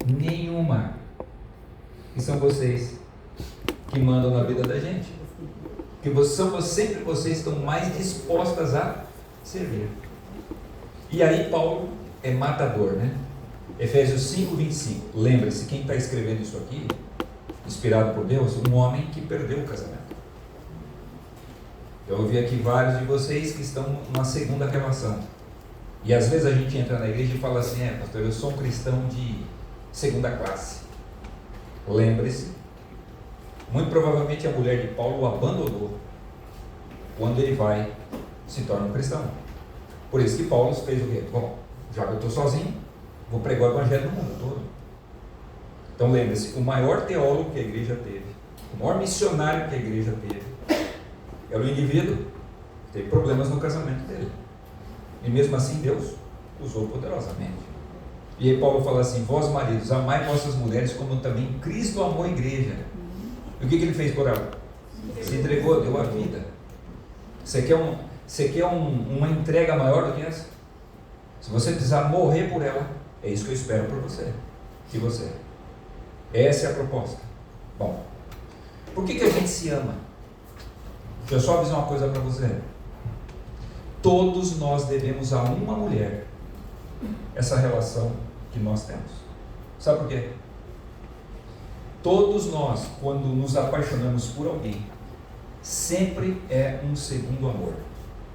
Nenhuma. E são vocês que mandam na vida da gente. Porque sempre vocês estão mais dispostas a servir. E aí Paulo é matador, né? Efésios 5:25. Lembre-se, quem está escrevendo isso aqui, inspirado por Deus, um homem que perdeu o casamento. Eu ouvi aqui vários de vocês que estão numa segunda relação. E às vezes a gente entra na igreja e fala assim: pastor, eu sou um cristão de segunda classe. Lembre-se, muito provavelmente a mulher de Paulo o abandonou quando ele se torna um cristão. Por isso que Paulo fez o quê? Bom, já que eu estou sozinho, vou pregar o evangelho no mundo todo. Então lembre-se, o maior teólogo que a igreja teve, o maior missionário que a igreja teve, era o indivíduo que teve problemas no casamento dele. E mesmo assim Deus usou poderosamente. E aí Paulo fala assim: vós maridos, amai vossas mulheres como também Cristo amou a igreja. E o que ele fez por ela? Se entregou, deu a vida. Você quer uma entrega maior do que essa? Se você precisar morrer por ela, é isso que eu espero por você. De você. Essa é a proposta. Bom, por que a gente se ama? Deixa eu só avisar uma coisa para você. Todos nós devemos a uma mulher essa relação que nós temos. Sabe por quê? Todos nós, quando nos apaixonamos por alguém, sempre é um segundo amor.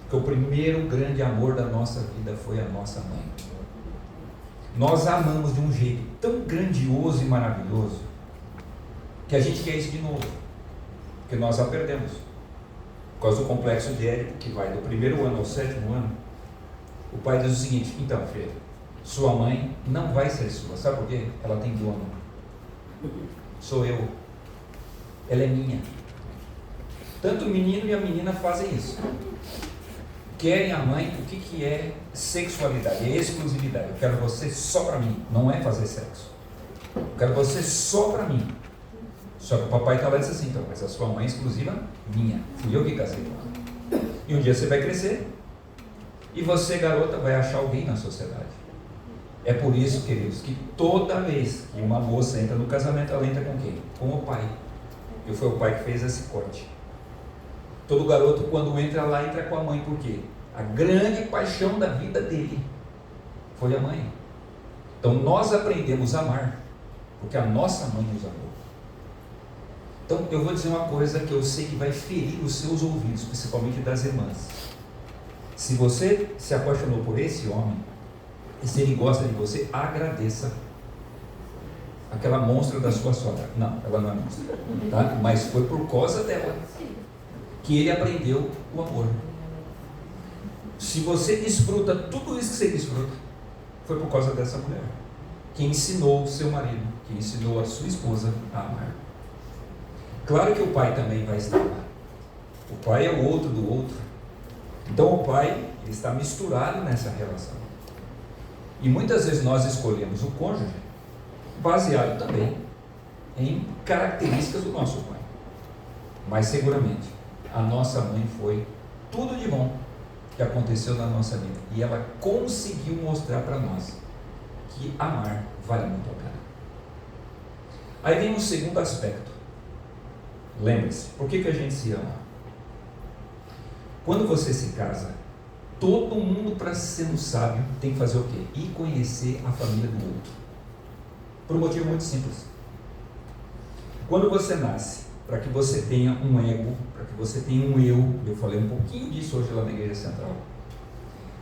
Porque o primeiro grande amor da nossa vida foi a nossa mãe. Nós amamos de um jeito tão grandioso e maravilhoso que a gente quer isso de novo, porque nós a perdemos. Por causa do complexo de Édipo, que vai do primeiro ano ao 7º ano, o pai diz o seguinte: então, filho, sua mãe não vai ser sua. Sabe por quê? Ela tem dono. Sou eu. Ela é minha. Tanto o menino e a menina fazem isso. Querem a mãe. O que é sexualidade? É exclusividade. Eu quero você só para mim. Não é fazer sexo. Eu quero você só para mim. Só que o papai está lá e diz assim: então, mas a sua mãe é exclusiva minha. Fui eu que casei com ela. E um dia você vai crescer e você, garota, vai achar alguém na sociedade. É por isso, queridos, que toda vez que uma moça entra no casamento, ela entra com quem? Com o pai. E foi o pai que fez esse corte. Todo garoto, quando entra lá, entra com a mãe. Por quê? A grande paixão da vida dele foi a mãe. Então nós aprendemos a amar porque a nossa mãe nos amou. Então eu vou dizer uma coisa que eu sei que vai ferir os seus ouvidos, principalmente das irmãs. Se você se apaixonou por esse homem, e se ele gosta de você, agradeça aquela monstra da sua sogra. Não, ela não é monstra, tá? Mas foi por causa dela que ele aprendeu o amor. Se você desfruta tudo isso que você desfruta, foi por causa dessa mulher que ensinou o seu marido, que ensinou a sua esposa a amar. Claro que o pai também vai estar lá. O pai é o outro do outro. Então o pai, ele está misturado nessa relação. E muitas vezes nós escolhemos o cônjuge baseado também em características do nosso pai. Mas seguramente a nossa mãe foi tudo de bom que aconteceu na nossa vida. E ela conseguiu mostrar para nós que amar vale muito a pena. Aí vem um segundo aspecto. Lembre-se, por que a gente se ama? Quando você se casa, todo mundo, para ser um sábio, tem que fazer o quê? Ir conhecer a família do outro. Por um motivo muito simples. Quando você nasce, para que você tenha um ego, para que você tenha um eu falei um pouquinho disso hoje lá na Igreja Central.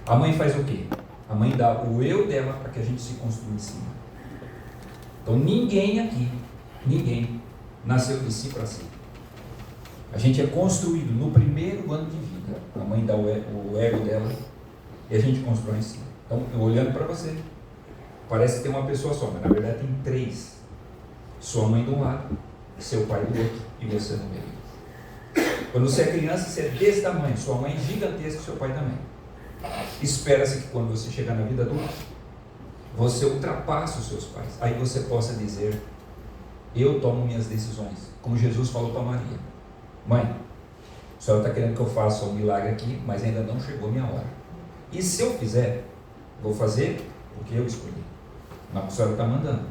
A mãe faz o quê? A mãe dá o eu dela para que a gente se construa em cima. Então ninguém aqui, nasceu de si para si. A gente é construído no primeiro ano de vida. A mãe dá o ego dela e a gente constrói em cima. Então, eu olhando para você, parece que tem uma pessoa só, mas na verdade tem três. Sua mãe de um lado, seu pai do outro e você no meio. Quando você é criança, você é desse tamanho. Sua mãe é gigantesca e seu pai também. Espera-se que quando você chegar na vida adulta, você ultrapasse os seus pais. Aí você possa dizer: eu tomo minhas decisões. Como Jesus falou para Maria: mãe, a senhora está querendo que eu faça um milagre aqui, mas ainda não chegou a minha hora. E se eu fizer, vou fazer porque eu escolhi. Não, a senhora está mandando.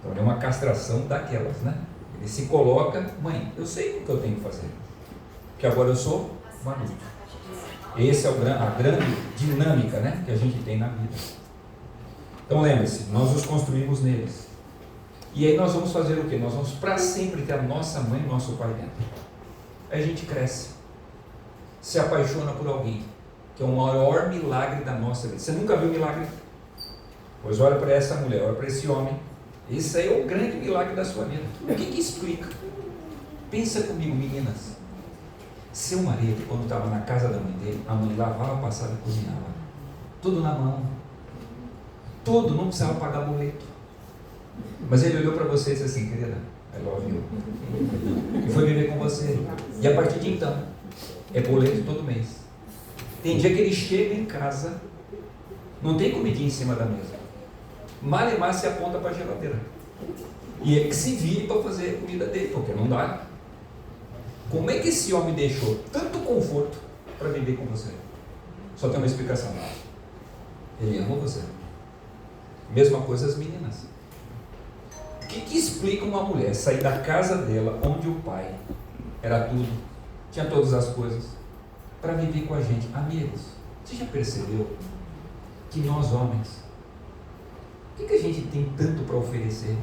Então é uma castração daquelas, né? Ele se coloca, mãe, eu sei o que eu tenho que fazer, porque agora eu sou um adulto. Essa é a grande dinâmica, né, que a gente tem na vida. Então lembre-se, nós os construímos neles. E aí nós vamos fazer o quê? Nós vamos para sempre ter a nossa mãe e nosso pai dentro. Aí a gente cresce, se apaixona por alguém, que é o maior milagre da nossa vida. Você nunca viu milagre? Pois olha para essa mulher, olha para esse homem. Esse aí é o grande milagre da sua vida. O que explica? Pensa comigo, meninas. Seu marido, quando estava na casa da mãe dele, a mãe lavava, passava e cozinhava. Tudo na mão. Tudo, não precisava pagar boleto. Mas ele olhou para você e disse assim, querida, I love you. E foi viver com você. E a partir de então, é boleto todo mês. Tem dia que ele chega em casa, não tem comidinha em cima da mesa. Malemar se aponta para a geladeira. E ele que se vire para fazer a comida dele, porque não dá. Como é que esse homem deixou tanto conforto para viver com você? Só tem uma explicação. Ele ama você. Mesma coisa as meninas. O que explica uma mulher sair da casa dela, onde o pai era tudo, tinha todas as coisas, para viver com a gente? Amigos, você já percebeu que nós homens, o que a gente tem tanto para oferecer?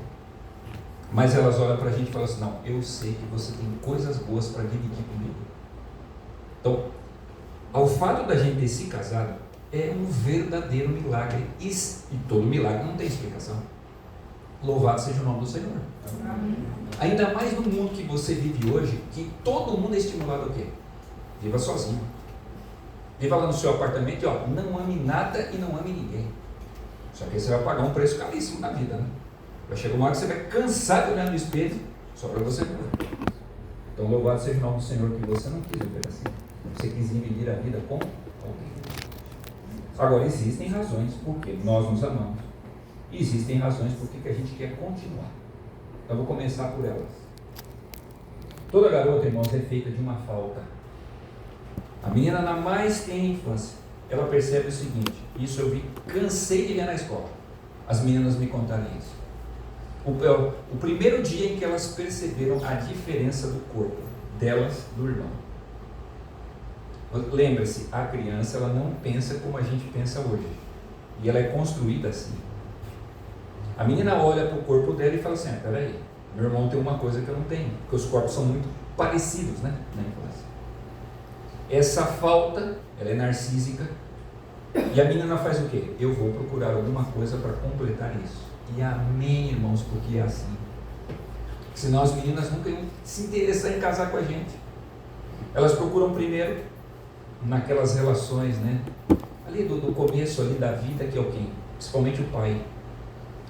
Mas elas olham para a gente e falam assim, não, eu sei que você tem coisas boas para dividir comigo. Então, ao fato da gente ter se casado, é um verdadeiro milagre. E todo milagre não tem explicação. Louvado seja o nome do Senhor. Amém. Ainda mais no mundo que você vive hoje, que todo mundo é estimulado a quê? Viva sozinho. Viva lá no seu apartamento e ó, não ame nada e não ame ninguém. Só que aí você vai pagar um preço caríssimo na vida, né? Vai chegar uma hora que você vai cansar de olhar no espelho só para você morrer. Então louvado seja o nome do Senhor que você não quis viver assim. Você quis dividir a vida com alguém. Agora existem razões porque nós nos amamos. E existem razões porque a gente quer continuar. Então vou começar por elas. Toda garota, irmãos, é feita de uma falta. A menina na mais tenra infância, ela percebe o seguinte, isso eu vi, cansei de ver na escola, as meninas me contarem isso. O primeiro dia em que elas perceberam a diferença do corpo delas do irmão. Lembre-se, a criança ela não pensa como a gente pensa hoje. E ela é construída assim. A menina olha para o corpo dela e fala assim, peraí, meu irmão tem uma coisa que eu não tenho, porque os corpos são muito parecidos, né, na infância. Essa falta, ela é narcísica, e a menina faz o quê? Eu vou procurar alguma coisa para completar isso. E amém, irmãos, porque é assim. Senão as meninas nunca iam se interessar em casar com a gente. Elas procuram primeiro naquelas relações, né? Ali do começo ali da vida, que é o quê? Principalmente o pai.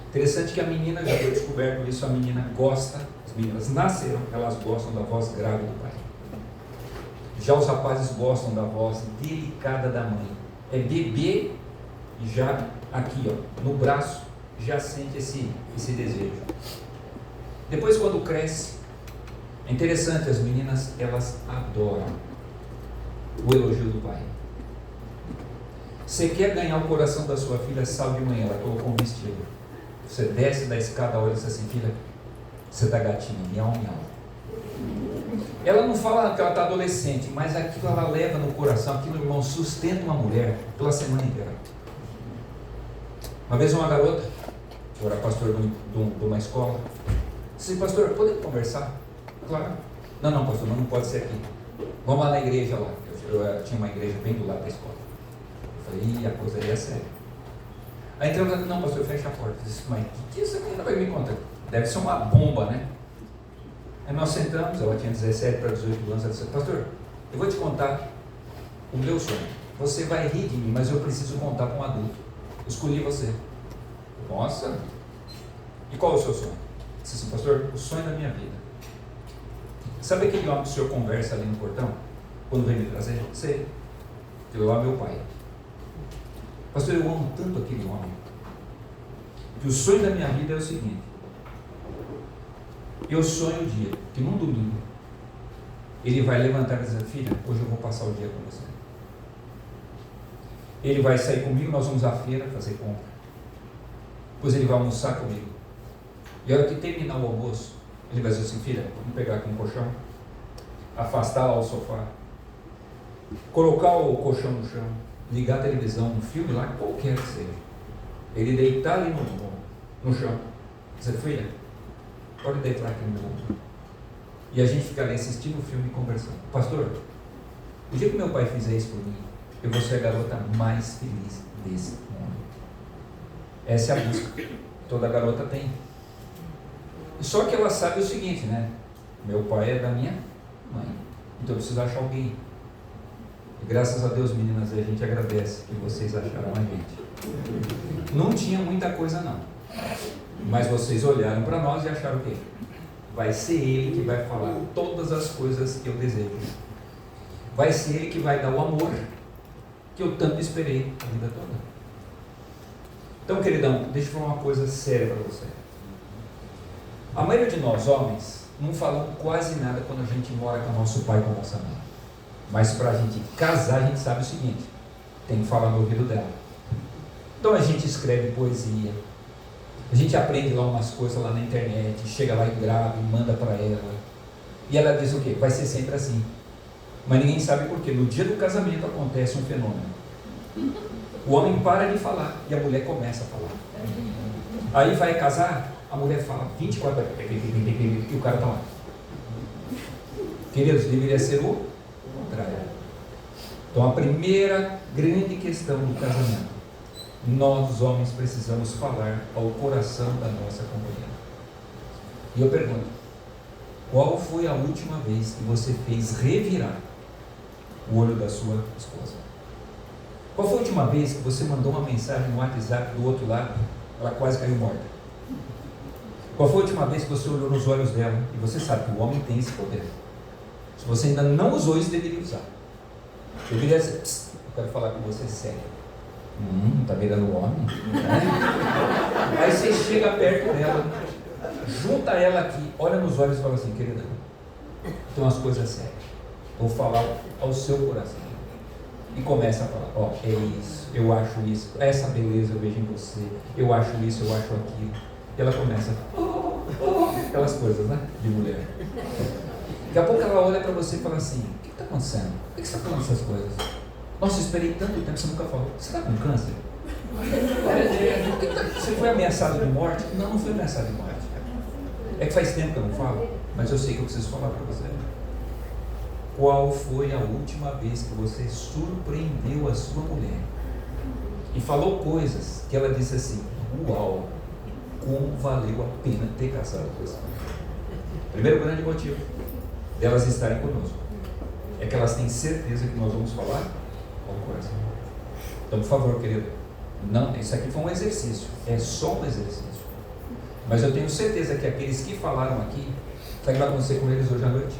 Interessante que a menina, já foi descoberto isso, a menina gosta, as meninas nasceram, elas gostam da voz grave do pai. Já os rapazes gostam da voz delicada da mãe. É bebê e já aqui, ó, no braço, já sente esse desejo. Depois quando cresce, é interessante, as meninas, elas adoram o elogio do pai. Você quer ganhar o coração da sua filha, sábado de manhã, ela colocou um vestido. Você desce da escada, olha e diz assim, filha, você está gatinha, miau, miau. Ela não fala que ela está adolescente, mas aquilo ela leva no coração, aquilo, irmão, sustenta uma mulher pela semana inteira. Uma vez uma garota, eu era pastor de uma escola, disse, pastor, podemos conversar? Claro. Não, pastor, não pode ser aqui. Vamos lá na igreja lá. Eu tinha uma igreja bem do lado da escola. Eu falei, a coisa aí é séria. Aí entramos, não, pastor, fecha a porta. Eu disse, mas o que essa menina vai me contar? Deve ser uma bomba, né? Aí nós sentamos, ela tinha 17 para 18 anos, ela disse, pastor, eu vou te contar o meu sonho. Você vai rir de mim, mas eu preciso contar para um adulto. Eu escolhi você. Nossa! E qual é o seu sonho? Eu disse assim, pastor, o sonho da minha vida. Sabe aquele homem que o senhor conversa ali no portão? Quando vem me trazer? Sei. Eu amo meu pai. Pastor, eu amo tanto aquele homem, que o sonho da minha vida é o seguinte, eu sonho o dia, que num domingo, ele vai levantar e dizer, filha, hoje eu vou passar o dia com você. Ele vai sair comigo, nós vamos à feira fazer compra. Depois ele vai almoçar comigo. E a hora que terminar o almoço, ele vai dizer assim: filha, vamos pegar aqui um colchão, afastar lá o sofá, colocar o colchão no chão, ligar a televisão, um filme lá, qualquer que seja. Ele deitar ali no chão, dizer: filha, pode deitar aqui no meu ombro. E a gente fica ali assistindo o filme e conversando. Pastor, o dia que meu pai fizer isso por mim, eu vou ser a garota mais feliz desse mundo. Essa é a busca que toda garota tem. Só que ela sabe o seguinte, né? Meu pai é da minha mãe, então eu preciso achar alguém. E graças a Deus, meninas, a gente agradece que vocês acharam a gente. Não tinha muita coisa não, mas vocês olharam para nós e acharam o quê? Vai ser ele que vai falar todas as coisas que eu desejo. Vai ser ele que vai dar o amor que eu tanto esperei a vida toda. Então, queridão, deixa eu falar uma coisa séria para você. A maioria de nós, homens, não falamos quase nada quando a gente mora com o nosso pai e com a nossa mãe. Mas para a gente casar, a gente sabe o seguinte: tem que falar no ouvido dela. Então a gente escreve poesia, a gente aprende lá umas coisas lá na internet, chega lá e grava e manda para ela. E ela diz o quê? Vai ser sempre assim. Mas ninguém sabe por quê. No dia do casamento acontece um fenômeno. O homem para de falar e a mulher começa a falar. Aí vai casar, a mulher fala 24 horas e o cara está lá. Queridos, deveria ser o contrário. Então a primeira grande questão do casamento: nós homens precisamos falar ao coração da nossa companheira. E eu pergunto: qual foi a última vez que você fez revirar o olho da sua esposa? Qual foi a última vez que você mandou uma mensagem no WhatsApp do outro lado, ela quase caiu morta? Qual foi a última vez que você olhou nos olhos dela? E você sabe que o homem tem esse poder. Se você ainda não usou isso, deveria usar. Eu deveria dizer: eu quero falar com você sério. Tá beirando o homem? Aí você chega perto dela, junta ela aqui, olha nos olhos e fala assim: querida, tem umas coisas sérias, vou falar ao seu coração. E começa a falar: é isso, eu acho isso, essa beleza eu vejo em você, eu acho isso, eu acho aquilo. E ela começa, aquelas coisas, né, de mulher. Daqui a pouco ela olha para você e fala assim: o que está acontecendo? Por que você está falando essas coisas? Nossa, eu esperei tanto tempo, você nunca falou. Você está com câncer? Você foi ameaçado de morte? Não, não fui ameaçado de morte. É que faz tempo que eu não falo, mas eu sei que eu preciso falar para você. Qual foi a última vez que você surpreendeu a sua mulher e falou coisas que ela disse assim: uau, como valeu a pena ter casado com esse homem? Primeiro grande motivo delas estarem conosco é que elas têm certeza que nós vamos falar ao coração. Então, por favor, querido, não, isso aqui foi um exercício, é só um exercício. Mas eu tenho certeza que aqueles que falaram aqui, sabe o que vai acontecer com eles hoje à noite?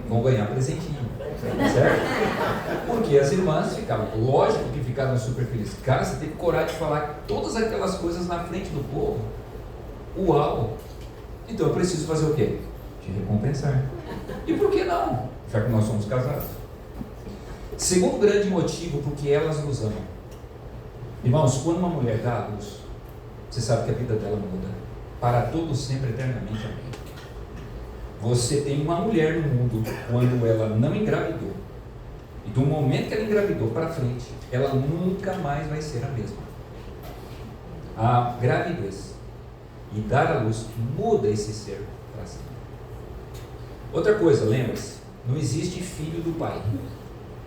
Vão ganhar presentinho, certo? Porque as irmãs ficaram, lógico que ficaram super felizes. Cara, você teve coragem de falar todas aquelas coisas na frente do povo. Uau! Então eu preciso fazer o quê? Te recompensar. E por que não? Já que nós somos casados. Segundo grande motivo porque elas nos amam. Irmãos, quando uma mulher dá à luz, você sabe que a vida dela muda para todos sempre, eternamente. Amém. Você tem uma mulher no mundo, quando ela não engravidou, e do momento que ela engravidou para frente, ela nunca mais vai ser a mesma. A gravidez e dar à luz muda esse ser para sempre. Outra coisa, lembre-se, não existe filho do pai,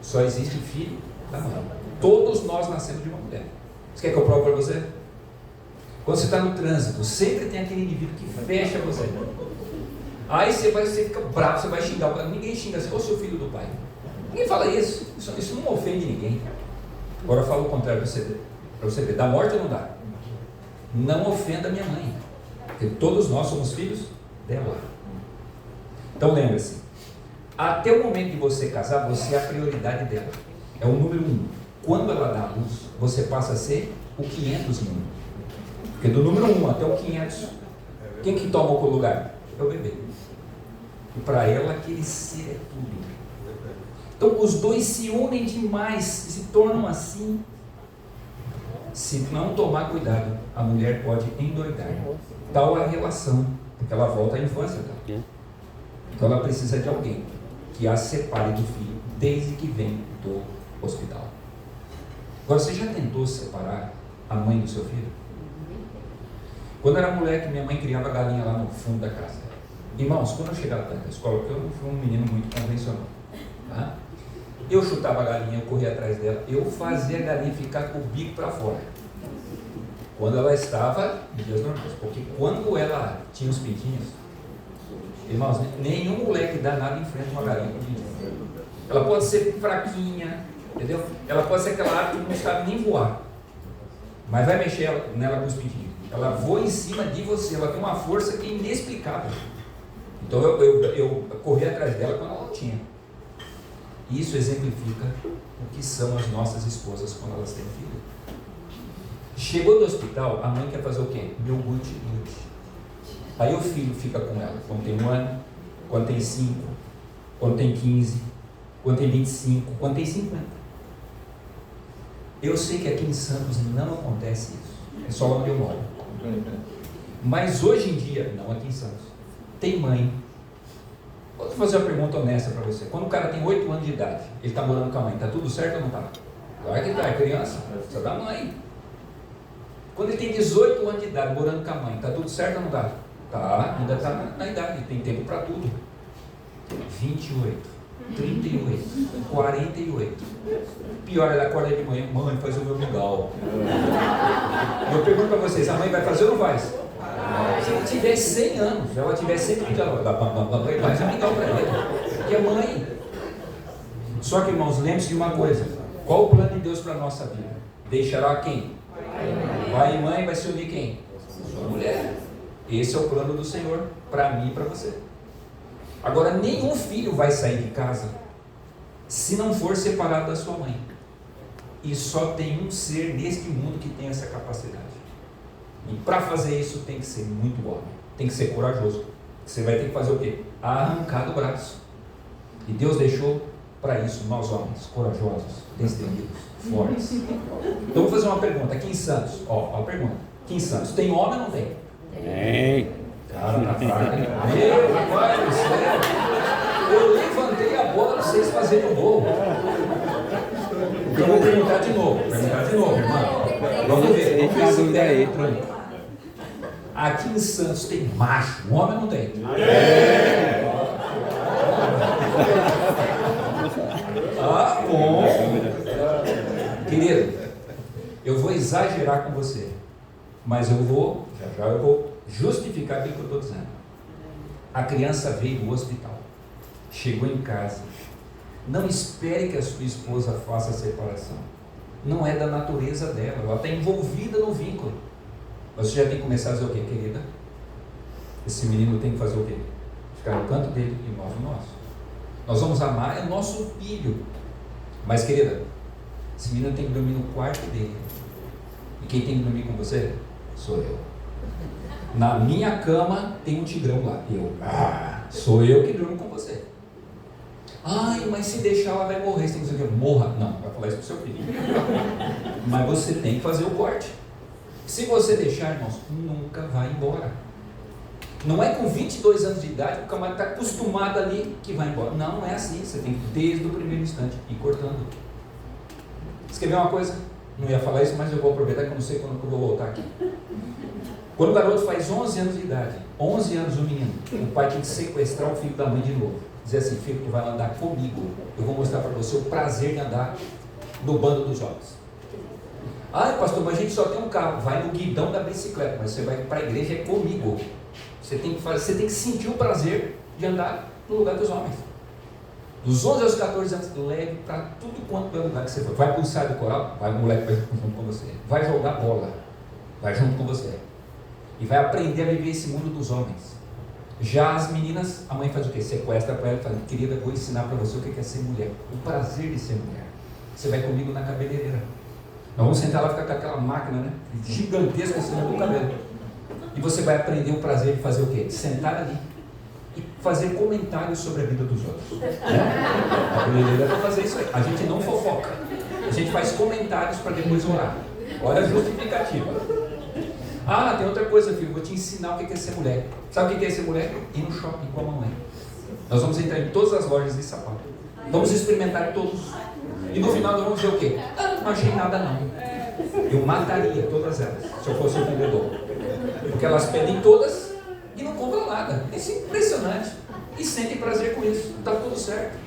só existe filho da mãe. Todos nós nascemos de uma mulher. Você quer que eu prove para você? Quando você está no trânsito, sempre tem aquele indivíduo que fecha você. Aí você fica bravo, você vai xingar. Ninguém xinga assim: ô seu filho do pai. Ninguém fala isso. Isso não ofende ninguém. Agora eu falo o contrário para você ver. Dá morte ou não dá? Não ofenda minha mãe, porque todos nós somos filhos dela. Então lembre-se, até o momento de você casar, você é a prioridade dela. É o número 1. Quando ela dá a luz, você passa a ser o 500 número. Porque do número 1 até o 500, quem que toma o lugar? É o bebê. E para ela aquele ser é tudo. Então os dois se unem demais, se tornam assim. Se não tomar cuidado, a mulher pode endoidar. tal a relação, porque ela volta à infância. Tá? Então ela precisa de alguém que a separe do filho desde que vem do hospital. Agora, você já tentou separar a mãe do seu filho? Quando eu era moleque, minha mãe criava galinha lá no fundo da casa. Irmãos, quando eu chegava da escola, porque eu não fui um menino muito convencional, tá? Eu chutava a galinha, eu corria atrás dela, eu fazia a galinha ficar com o bico para fora. Quando ela estava em dias normais, porque quando ela tinha os pintinhos, irmãos, nenhum moleque danado enfrenta uma galinha com pintinho. Ela pode ser fraquinha, entendeu? Ela pode ser aquela ave que não sabe nem voar, mas vai mexer nela com os pintinhos. Ela voa em cima de você, ela tem uma força que é inexplicável. Então eu corri atrás dela quando ela tinha. Isso exemplifica o que são as nossas esposas quando elas têm filho. Chegou do hospital, a mãe quer fazer o quê? Meu guti-guti. Aí o filho fica com ela quando tem 1 ano, quando tem 5, quando tem 15, quando tem 25, quando tem 50. Eu sei que aqui em Santos não acontece isso, é só onde eu moro. Mas hoje em dia, não aqui em Santos, tem mãe. Vou fazer uma pergunta honesta para você. Quando o cara tem 8 anos de idade, ele está morando com a mãe, está tudo certo ou não está? Claro que está, é criança, precisa da mãe. Quando ele tem 18 anos de idade, morando com a mãe, está tudo certo ou não está? Tá, ainda está na idade, tem tempo para tudo. 28, 38, 48. Pior, ela acorda de manhã, mãe, faz o meu mingau. Eu pergunto para vocês, a mãe vai fazer ou não faz? Se ela tiver 100 anos, se ela tiver 120 anos, faz o mingau para ele, porque é mãe. Só que, irmãos, lembre-se de uma coisa: qual o plano de Deus para a nossa vida? Deixará quem? Pai e mãe, vai se unir quem? Sua mulher. Esse é o plano do Senhor para mim e para você. Agora, nenhum filho vai sair de casa se não for separado da sua mãe. E só tem um ser neste mundo que tem essa capacidade. E para fazer isso tem que ser muito homem, tem que ser corajoso. Você vai ter que fazer o quê? Arrancar do braço. E Deus deixou para isso nós homens, corajosos, destemidos, fortes. Então vou fazer uma pergunta aqui em Santos. Ó, a pergunta. Aqui em Santos, tem homem ou não tem? Tem. Cara, tá fraco. Meu pai do céu. Eu levantei a bola para vocês fazerem o gol. Eu vou perguntar de novo, irmão. Vamos ver se tem tranco. Aqui em Santos tem macho, homem não tem? Ah, bom. Querido, eu vou exagerar com você, mas eu vou justificar aquilo que eu estou dizendo. A criança veio do hospital, chegou em casa. Não espere que a sua esposa faça a separação. Não é da natureza dela, ela está envolvida no vínculo. Mas você já tem que começar a dizer o quê, querida? Esse menino tem que fazer o quê? Ficar no canto dele e nós no nosso. Nós vamos amar é nosso filho. Mas, querida, esse menino tem que dormir no quarto dele. E quem tem que dormir com você? Sou eu. Na minha cama tem um tigrão lá. Sou eu que durmo com você. Ai, mas se deixar ela vai morrer. Você tem que dizer, morra. Não, vai falar isso pro seu filho. Mas você tem que fazer o corte. Se você deixar, irmãos, nunca vai embora. Não é com 22 anos de idade que o camarada está acostumado ali que vai embora. Não, não é assim. Você tem que, desde o primeiro instante, ir cortando. Escrever uma coisa? Não ia falar isso, mas eu vou aproveitar que eu não sei quando eu vou voltar aqui. Quando o garoto faz 11 anos de idade, 11 anos o menino, o pai tem que sequestrar o filho da mãe de novo. Dizer assim, filho, tu vai andar comigo. Eu vou mostrar para você o prazer de andar no bando dos jovens. Ai, pastor, mas a gente só tem um carro. Vai no guidão da bicicleta, mas você vai para a igreja é comigo. Você tem que sentir o prazer de andar no lugar dos homens. Dos 11 aos 14 anos, leve para tudo quanto é lugar que você for. Vai pulsar do coral, vai o moleque vai junto com você. Vai jogar bola, vai junto com você. E vai aprender a viver esse mundo dos homens. Já as meninas, a mãe faz o quê? Sequestra para ela e fala, querida, vou ensinar para você o que é ser mulher. O prazer de ser mulher. Você vai comigo na cabeleireira. Nós vamos sentar lá e ficar com aquela máquina, né? Gigantesca em cima do cabelo. E você vai aprender o prazer de fazer o quê? De sentar ali e fazer comentários sobre a vida dos outros. A cabeleireira é para fazer isso aí. A gente não fofoca. A gente faz comentários para depois orar. Olha a justificativa. Ah, tem outra coisa, filho, vou te ensinar o que é ser mulher. Sabe o que é ser mulher? Ir no shopping com a mamãe. Nós vamos entrar em todas as lojas de sapato. Vamos experimentar todos. E no final nós vamos ver o quê? Ah, não achei nada não. Eu mataria todas elas, se eu fosse o vendedor. Porque elas pedem todas e não compram nada. Isso é impressionante. E sentem prazer com isso. Está tudo certo.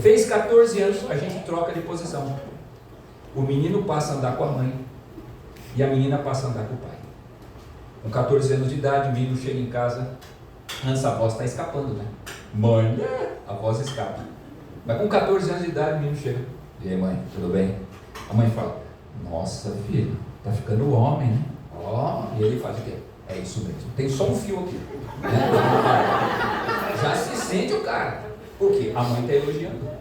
Fez 14 anos, a gente troca de posição. O menino passa a andar com a mãe e a menina passa a andar com o pai. Com 14 anos de idade, o menino chega em casa, antes a voz está escapando, né? Mãe, a voz escapa. Mas com 14 anos de idade, o menino chega. E aí, mãe, tudo bem? A mãe fala, nossa, filho, tá ficando homem, né? Ó, e ele faz o quê? É isso mesmo. Tem só um fio aqui. Né? Já se sente o cara. Por quê? A mãe está elogiando.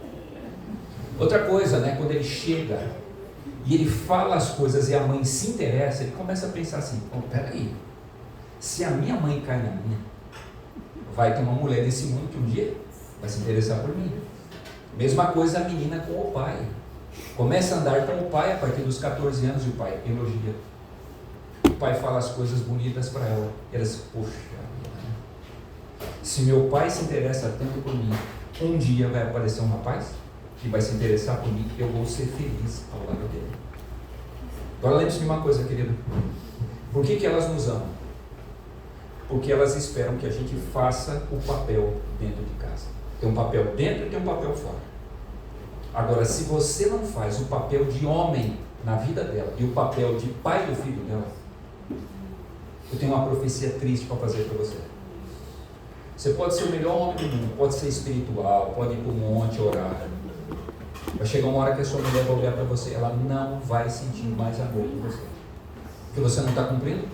Outra coisa, né? Quando ele chega e ele fala as coisas e a mãe se interessa, ele começa a pensar assim, oh, peraí, se a minha mãe cai na minha, vai ter uma mulher nesse mundo que um dia vai se interessar por mim. Mesma coisa a menina com o pai. Começa a andar com o pai a partir dos 14 anos e o pai elogia. O pai fala as coisas bonitas para ela. E ela diz, poxa, se meu pai se interessa tanto por mim, um dia vai aparecer um rapaz que vai se interessar por mim, eu vou ser feliz ao lado dele. Agora lembre-se de uma coisa, querido. Por que elas nos amam? Porque elas esperam que a gente faça o papel dentro de casa. Tem um papel dentro e tem um papel fora. Agora, se você não faz o papel de homem na vida dela e o papel de pai do filho dela, eu tenho uma profecia triste para fazer para você. Você pode ser o melhor homem do mundo, pode ser espiritual, pode ir para o monte orar. Vai chegar uma hora que a sua mulher vai olhar para você, ela não vai sentir mais amor por você. Porque você não está cumprindo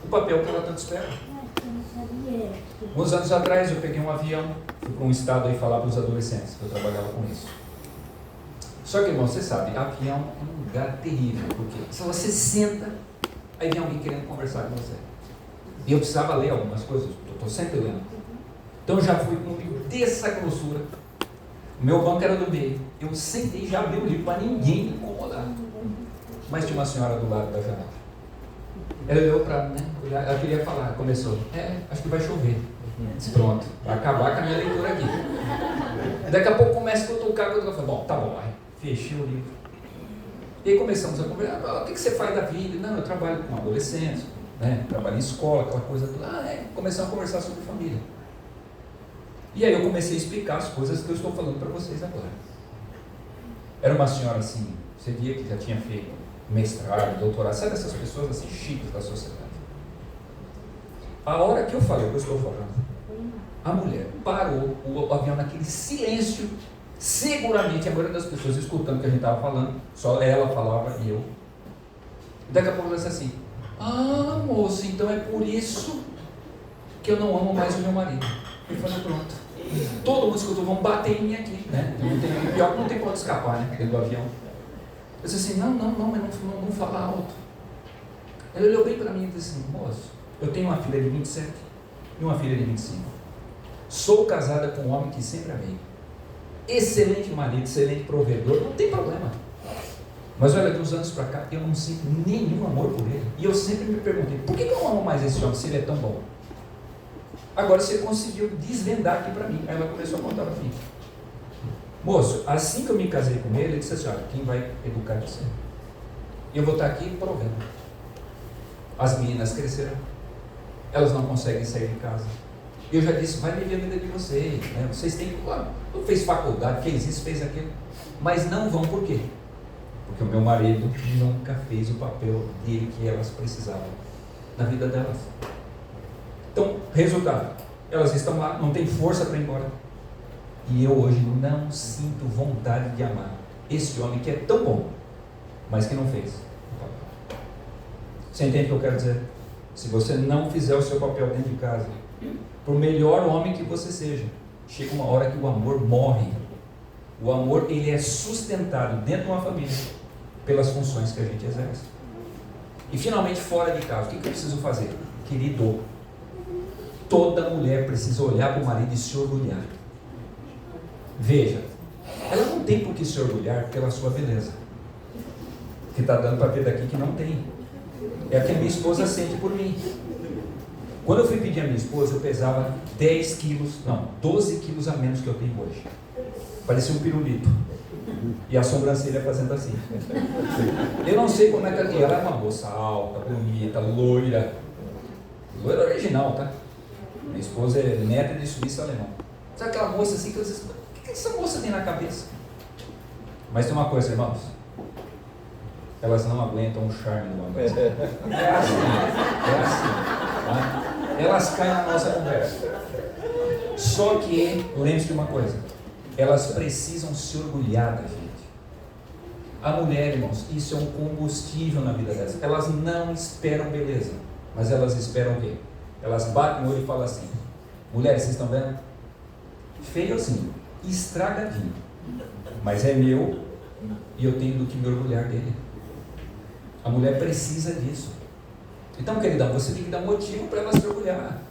o papel que ela tanto espera. Uns anos atrás eu peguei um avião, fui para um estado aí falar para os adolescentes, eu trabalhava com isso. Só que, irmão, você sabe, avião é um lugar terrível, porque se você senta, aí vem alguém querendo conversar com você. E eu precisava ler algumas coisas, eu estou sempre lendo. Então eu já fui com um livro dessa grossura. O meu banco era do meio. Eu sentei e já abri o livro para ninguém me incomodar. Mas tinha uma senhora do lado da janela. Ela olhou para mim, né? Ela queria falar, começou. Acho que vai chover. Disse, pronto, vai acabar com a minha leitura aqui. Daqui a pouco começa a cutucar, eu falei, bom, tá bom, aí fechei o livro. E aí começamos a conversar, o que você faz da vida? Não, eu trabalho com adolescentes, né? Trabalho em escola, aquela coisa toda. Começamos a conversar sobre família. E aí eu comecei a explicar as coisas que eu estou falando para vocês agora. Era uma senhora assim, você via que já tinha feito mestrado, doutorado, sabe essas pessoas assim chiques da sociedade. A hora que eu falei o que eu estou falando, a mulher parou o avião naquele silêncio, seguramente a maioria das pessoas escutando o que a gente estava falando, só ela falava e eu. Daqui a pouco ela disse assim, moço, então é por isso que eu não amo mais o meu marido. Eu falei, pronto. Todo mundo escutou, vão bater em mim aqui, né? Pior que não tem como escapar, né? Dentro do avião. Eu disse assim, não fala alto. Ele olhou bem para mim e disse assim, moço, eu tenho uma filha de 27 e uma filha de 25. Sou casada com um homem que sempre amei. Excelente marido, excelente provedor, não tem problema. Mas olha, de uns anos para cá, eu não sinto nenhum amor por ele. E eu sempre me perguntei, por que eu não amo mais esse homem se ele é tão bom? Agora você conseguiu desvendar aqui para mim. Aí ela começou a contar para mim. Moço, assim que eu me casei com ele disse assim, olha, quem vai educar você? Eu vou estar aqui provendo. As meninas cresceram. Elas não conseguem sair de casa. Eu já disse, vai viver a vida de vocês. Né? Vocês têm que, não fez faculdade, fez isso, fez aquilo. Mas não vão por quê? Porque o meu marido nunca fez o papel dele que elas precisavam na vida delas. Então, resultado, elas estão lá, não tem força para ir embora. E eu hoje não sinto vontade de amar esse homem que é tão bom, mas que não fez o papel. Você entende o que eu quero dizer? Se você não fizer o seu papel dentro de casa, por melhor homem que você seja, chega uma hora que o amor morre. O amor, ele é sustentado dentro de uma família pelas funções que a gente exerce. E finalmente, fora de casa, o que eu preciso fazer? Querido, toda mulher precisa olhar para o marido e se orgulhar. Veja, ela não tem por que se orgulhar pela sua beleza, que está dando para ver daqui que não tem. É a que a minha esposa sente por mim. Quando eu fui pedir a minha esposa, eu pesava 10 quilos, não, 12 quilos a menos que eu tenho hoje. Parecia um pirulito. E a sobrancelha fazendo assim. Eu não sei como é que ela... E ela é uma moça alta, bonita, loira. Loira original, tá? Minha esposa é neta de suíço alemão. Sabe aquela moça assim que vocês... O que essa moça tem na cabeça? Mas tem uma coisa, irmãos. Elas não aguentam o charme do homem. É assim. Tá? Elas caem na nossa conversa. Só que, lembre-se de uma coisa. Elas precisam se orgulhar da gente. A mulher, irmãos, isso é um combustível na vida delas. Elas não esperam beleza, mas elas esperam o quê? Elas batem o olho e falam assim: mulheres, vocês estão vendo? Feio assim, estragadinho, mas é meu e eu tenho do que me orgulhar dele. A mulher precisa disso. Então, queridão, você tem que dar motivo para ela se orgulhar.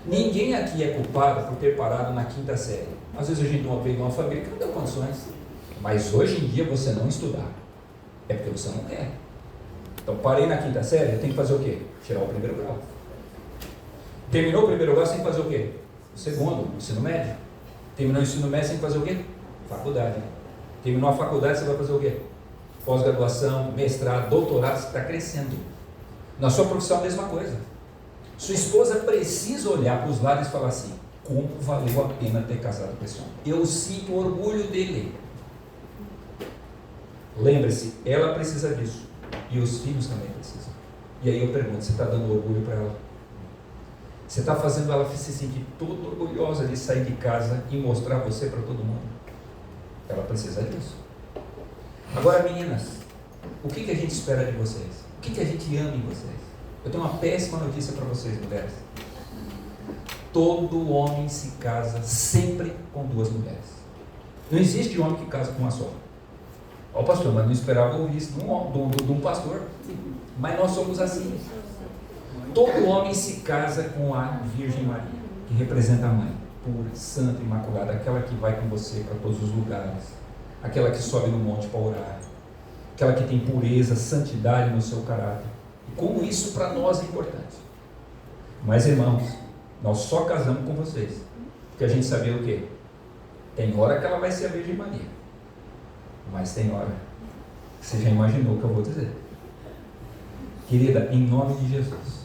Ninguém aqui é culpado por ter parado na 5ª série. Às vezes a gente veio de uma família que não deu condições. Mas hoje em dia você não estudar. É porque você não quer. Então parei na 5ª série, eu tenho que fazer o quê? Tirar o 1º grau. Terminou o 1º grau, você tem que fazer o quê? O 2º, ensino médio. Terminou o ensino médio, você tem que fazer o quê? Faculdade. Terminou a faculdade, você vai fazer o quê? Pós-graduação, mestrado, doutorado, você está crescendo. Na sua profissão a mesma coisa. Sua esposa precisa olhar para os lados e falar assim: como valeu a pena ter casado com esse homem? Eu sinto orgulho dele. Lembre-se, ela precisa disso. E os filhos também precisam. E aí eu pergunto: você está dando orgulho para ela? Você está fazendo ela se sentir toda orgulhosa de sair de casa e mostrar você para todo mundo? Ela precisa disso. Agora, meninas, o que a gente espera de vocês? O que a gente ama em vocês? Eu tenho uma péssima notícia para vocês, mulheres. Todo homem se casa sempre com 2 mulheres. Não existe homem que casa com uma só. Ó, pastor, mas não esperava ouvir isso de um pastor. Mas nós somos assim. Todo homem se casa com a Virgem Maria, que representa a mãe, pura, santa, imaculada, aquela que vai com você para todos os lugares, aquela que sobe no monte para orar, aquela que tem pureza, santidade no seu caráter. E como isso para nós é importante. Mas, irmãos, nós só casamos com vocês porque a gente sabia o quê? Tem hora que ela vai ser a Virgem Maria, mas tem hora que você já imaginou o que eu vou dizer. Querida, em nome de Jesus,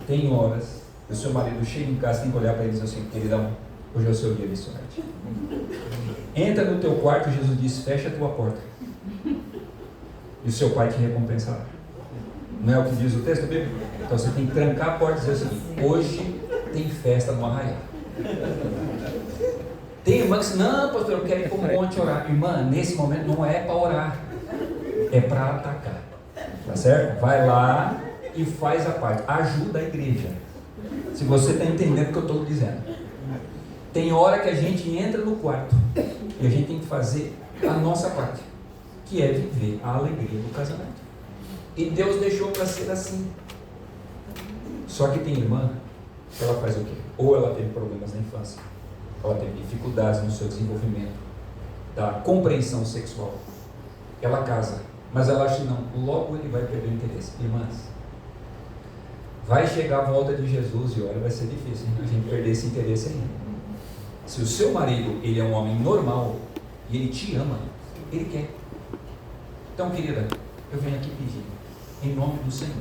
tem horas que o seu marido chega em casa, tem que olhar para ele e dizer assim: queridão, hoje é o seu dia de sorte. Entra no teu quarto, Jesus diz: fecha a tua porta e o seu pai te recompensará. Não é o que diz o texto bíblico? Então você tem que trancar a porta e dizer o seguinte: hoje tem festa no arraial. Tem irmã que diz: não, pastor, eu quero ir para o monte orar. Irmã, nesse momento não é para orar, é para atacar. Tá certo? Vai lá e faz a parte, ajuda a igreja. Se você está entendendo o que eu estou dizendo. Tem hora que a gente entra no quarto e a gente tem que fazer a nossa parte, que é viver a alegria do casamento. E Deus deixou para ser assim. Só que tem irmã que ela faz o quê? Ou ela teve problemas na infância, ela teve dificuldades no seu desenvolvimento da compreensão sexual. Ela casa, mas ela acha que não, logo ele vai perder o interesse. Irmãs, vai chegar a volta de Jesus e olha, vai ser difícil, hein? A gente perder esse interesse aí. Se o seu marido, ele é um homem normal e ele te ama, ele quer. Então, querida, eu venho aqui pedir, em nome do Senhor,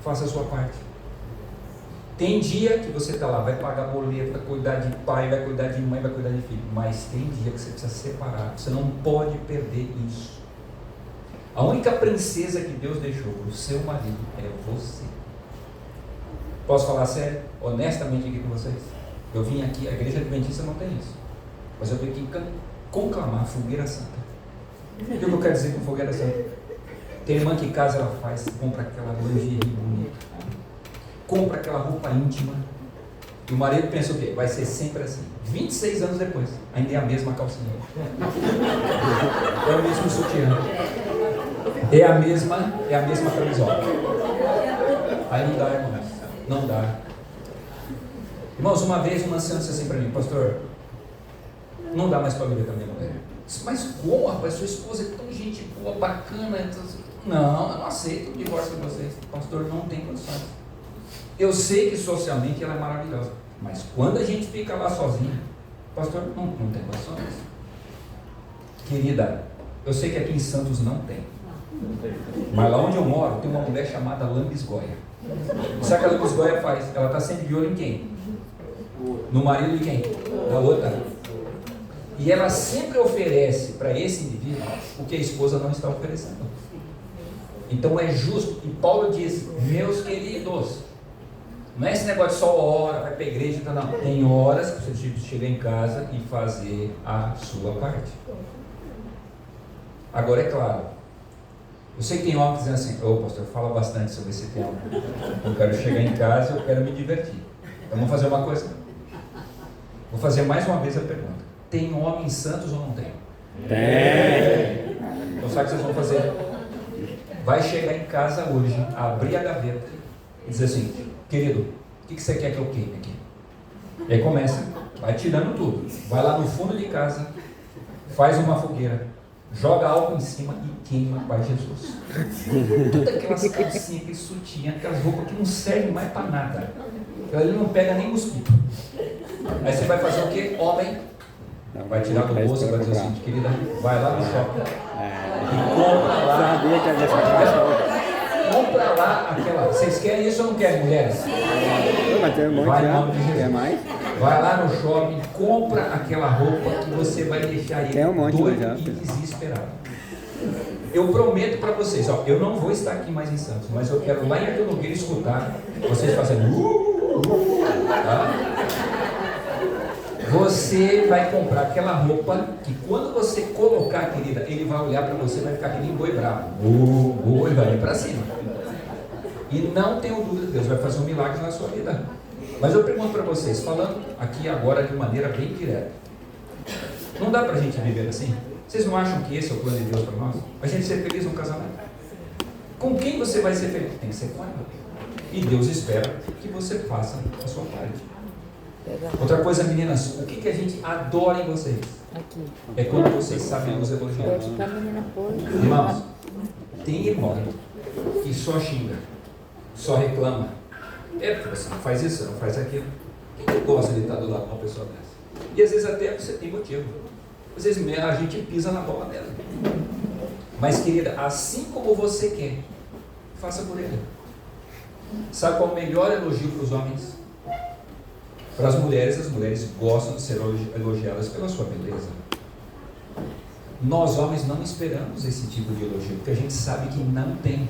faça a sua parte. Tem dia que você está lá, vai pagar boleto, vai cuidar de pai, vai cuidar de mãe, vai cuidar de filho, mas tem dia que você precisa separar. Você não pode perder isso. A única princesa que Deus deixou para o seu marido é você. Posso falar sério, honestamente aqui com vocês? Eu vim aqui, a igreja adventista não tem isso, mas eu tenho que conclamar a fogueira santa. O que eu quero dizer com fogueira santa? Tem irmã que casa ela faz, compra aquela lingerie bonita, compra aquela roupa íntima, e o marido pensa o quê? Vai ser sempre assim. 26 anos depois, ainda é a mesma calcinha, é o mesmo sutiã, é a mesma camisola. Aí não dá, irmãos, não dá. Irmãos, uma vez uma anciã disse assim para mim: pastor, não dá mais para viver com a minha mulher. Disse: mas como, rapaz, sua esposa é tão gente boa, bacana. Não, eu não aceito o divórcio de vocês. Pastor, não tem condições. Eu sei que socialmente ela é maravilhosa, mas quando a gente fica lá sozinho, pastor, não tem condições. Querida, eu sei que aqui em Santos não tem, mas lá onde eu moro tem uma mulher chamada Lambisgoia. Sabe o que a Lambisgoia faz? Ela está sempre de olho em quem? No marido de quem? Da outra. E ela sempre oferece para esse indivíduo o que a esposa não está oferecendo. Então é justo, e Paulo diz, meus queridos, não é esse negócio de só hora, vai para a igreja, não. Tem horas que você chega em casa e fazer a sua parte. Agora é claro, eu sei que tem homens que dizem assim, pastor, fala bastante sobre esse tema. Eu quero chegar em casa, eu quero me divertir. Então vamos fazer uma coisa. Vou fazer mais uma vez a pergunta. Tem homens santos ou não tem? Tem. Então sabe o que vocês vão fazer? Vai chegar em casa hoje, abrir a gaveta e dizer assim, querido, o que você quer que eu queime aqui? E aí começa, vai tirando tudo. Vai lá no fundo de casa, faz uma fogueira, joga álcool em cima e queima para Jesus. Todas aquelas calcinhas, aquele sutiã, aquelas roupas que não servem mais para nada. Ele não pega nem mosquito. Aí você vai fazer o quê? Homem, vai tirar do bolso e vai dizer assim, querida, vai lá no shopping e compra lá. Compra lá aquela. Vocês querem isso ou não querem, mulheres? Vai, em nome de Jesus. Vai lá no shopping, compra aquela roupa que você vai deixar ele doido e desesperado. Eu prometo para vocês, eu não vou estar aqui mais em Santos, mas eu quero lá em Arthur Nogueira escutar vocês fazendo tá? Você vai comprar aquela roupa que quando você colocar, querida, ele vai olhar para você e vai ficar que nem boi bravo. Ele vai ir para cima. E não tenho dúvida, Deus vai fazer um milagre na sua vida. Mas eu pergunto para vocês, falando aqui agora de maneira bem direta, não dá para a gente viver assim? Vocês não acham que esse é o plano de Deus para nós? A gente ser feliz no casamento? Com quem você vai ser feliz? Tem que ser com ela. E Deus espera que você faça a sua parte. Outra coisa, meninas, o que a gente adora em vocês? É quando vocês sabem nos elogiar. Irmãos, tem irmão que só xinga, só reclama. Você não faz isso, você não faz aquilo. Quem gosta de estar do lado de uma pessoa dessa? E às vezes até você tem motivo. Às vezes a gente pisa na bola dela. Mas querida, assim como você quer, faça por ele. Sabe qual é o melhor elogio para os homens? Para as mulheres gostam de ser elogiadas pela sua beleza. Nós homens não esperamos esse tipo de elogio, porque a gente sabe que não tem.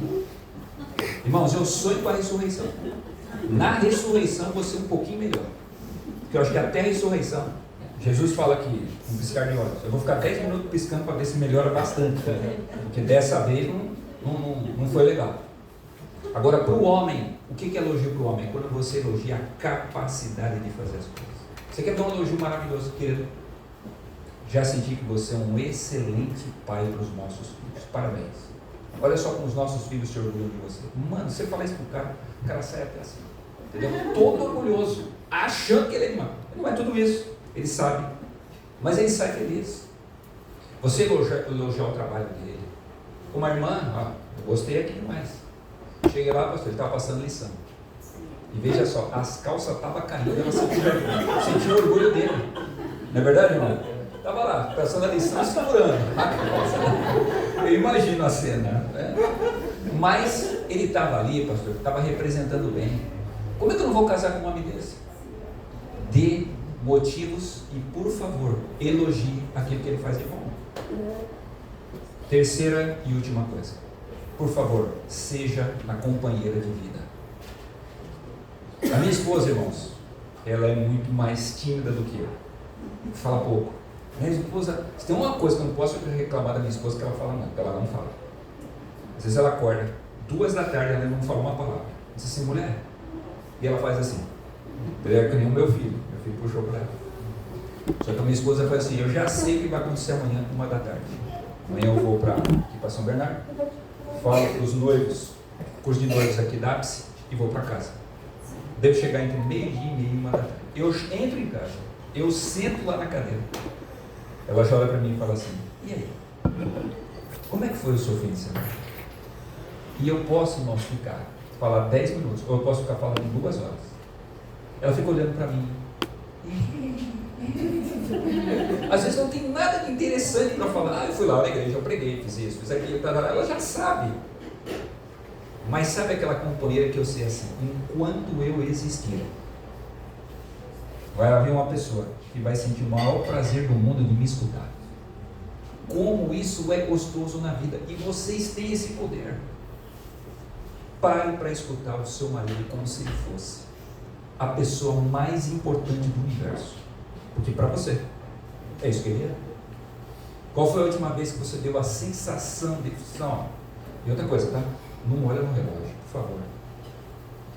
Irmãos, eu sonho com a ressurreição. Na ressurreição eu vou ser um pouquinho melhor. Porque eu acho que até a ressurreição, Jesus fala que, um piscar de olhos, eu vou ficar 10 minutos piscando para ver se melhora bastante. Porque dessa vez não foi legal. Agora, para o homem, o que é elogio para o homem? É quando você elogia a capacidade de fazer as coisas. Você quer dar um elogio maravilhoso, querido? Já senti que você é um excelente pai para os nossos filhos. Parabéns. Olha só como os nossos filhos se orgulham de você. Mano, você fala isso para o cara sai até assim. Entendeu? Todo orgulhoso, achando que ele é irmão. Não é tudo isso. Ele sabe. Mas ele sai feliz. Você elogiar o trabalho dele. Uma irmã, eu gostei aqui demais. Cheguei lá, pastor, ele estava passando lição. E veja só, as calças estavam caindo, ela sentiu o orgulho dele. Não é verdade, irmão? Estava lá, passando a lição, segurando. Eu imagino a cena. Né? Mas ele estava ali, pastor, estava representando bem. Como é que eu não vou casar com um homem desse? Dê motivos e, por favor, elogie aquilo que ele faz de bom. Terceira e última coisa. Por favor, seja a companheira de vida. A minha esposa, irmãos, ela é muito mais tímida do que eu. Fala pouco. Minha esposa, se tem uma coisa que eu não posso reclamar da minha esposa, que ela fala não, ela não fala. Às vezes ela acorda, 2 da tarde, ela não fala uma palavra. Diz assim, mulher. E ela faz assim. É que nem o meu filho puxou para ela. Só que a minha esposa faz assim, eu já sei o que vai acontecer amanhã, 1 da tarde. Amanhã eu vou para São Bernardo. Falo para os noivos, curso de noivos aqui da ápice, e vou para casa. Devo chegar entre 12:30 e 1 da tarde. Eu entro em casa, eu sento lá na cadeira. Ela já olha para mim e fala assim, e aí? Como é que foi o seu fim de semana? E eu posso, irmão, falar 10 minutos, ou eu posso ficar falando 2 horas. Ela fica olhando para mim. Às vezes não tem nada de interessante para falar. Eu fui lá na igreja, eu preguei, fiz isso, fiz aquilo, ela já sabe. Mas sabe aquela companheira que eu sei assim, enquanto eu existir, vai haver uma pessoa que vai sentir o maior prazer do mundo de me escutar. Como isso é gostoso na vida. E vocês têm esse poder. Pare para escutar o seu marido como se ele fosse a pessoa mais importante do universo. Porque para você, é isso que ele é. Qual foi a última vez que você deu a sensação de função? E outra coisa, tá? Não olha no relógio, por favor.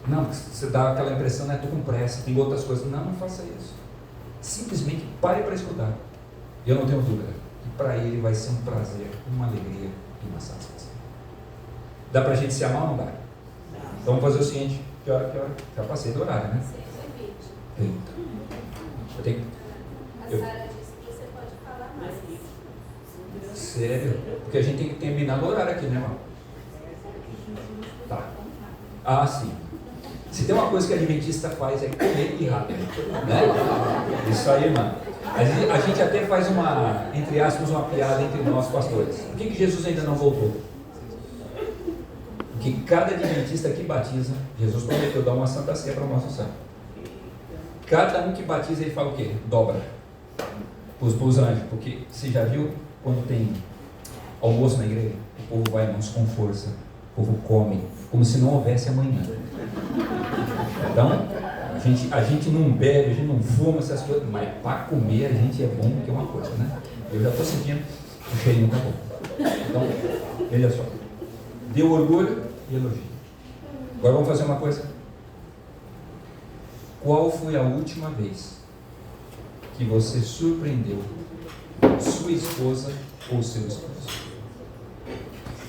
Não, você dá aquela impressão, né? Estou com pressa, tem outras coisas. Não, não faça isso. Simplesmente pare para escutar. E eu não tenho dúvida que para ele vai ser um prazer, uma alegria e uma satisfação. Dá para a gente se amar ou não dá? Então vamos fazer o seguinte. Que hora? Já passei do horário, né? 6h20. Eita. Eu tenho... A Sara disse que você pode falar mais. Sério? Porque a gente tem que terminar no horário aqui, né, irmão? Tá. Ah, sim. Se tem uma coisa que a adventista faz é comer e rápido, né? Isso aí, irmão. A gente até faz uma, entre aspas, uma piada entre nós pastores. Por que Jesus ainda não voltou? Porque cada adventista que batiza, Jesus prometeu dar uma santa ceia para o nosso santo. Cada um que batiza, ele fala o quê? Dobra. Para os anjos. Porque você já viu quando tem almoço na igreja? O povo vai, irmãos, com força. O povo come, como se não houvesse amanhã. Então, a gente não bebe, a gente não fuma essas coisas, mas para comer a gente é bom, que é uma coisa, né? Eu já estou sentindo o cheirinho tá bom. Então, veja só. Deu orgulho e elogio. Agora vamos fazer uma coisa. Qual foi a última vez que você surpreendeu sua esposa ou seu esposo?